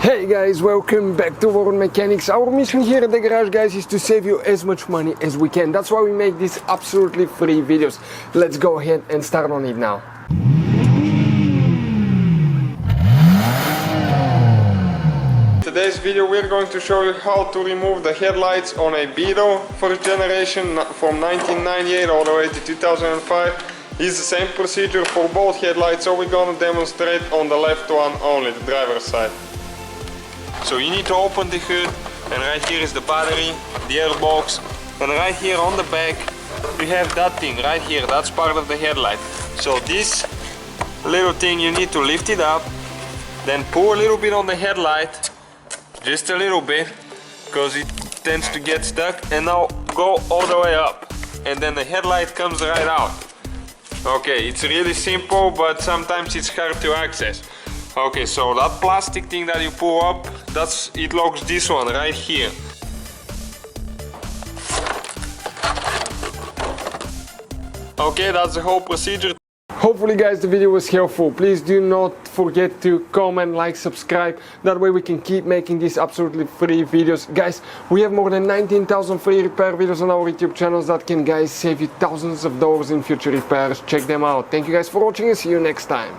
Hey guys, welcome back to World Mechanics. Our mission here at the garage, guys, is to save you as much money as we can. That's why we make these absolutely free videos. Let's go ahead and start on it now. Today's video we're going to show you how to remove the headlights on a Beetle first generation from 1998 all the way to 2005. It's the same procedure for both headlights, so we're gonna demonstrate on the left one only, the driver's side. So you need to open the hood, and right here is the battery, the airbox, and right here on the back you have that thing right here, that's part of the headlight. So this little thing you need to lift it up, then pull a little bit on the headlight, just a little bit, because it tends to get stuck, and now go all the way up, and then the headlight comes right out. Okay, it's really simple, but sometimes it's hard to access. Okay, so that plastic thing that you pull up, it locks this one right here. Okay, that's the whole procedure. Hopefully guys the video was helpful. Please do not forget to comment, like, subscribe. That way we can keep making these absolutely free videos. Guys, we have more than 19,000 free repair videos on our YouTube channels that can, guys, save you thousands of dollars in future repairs. Check them out. Thank you guys for watching and see you next time.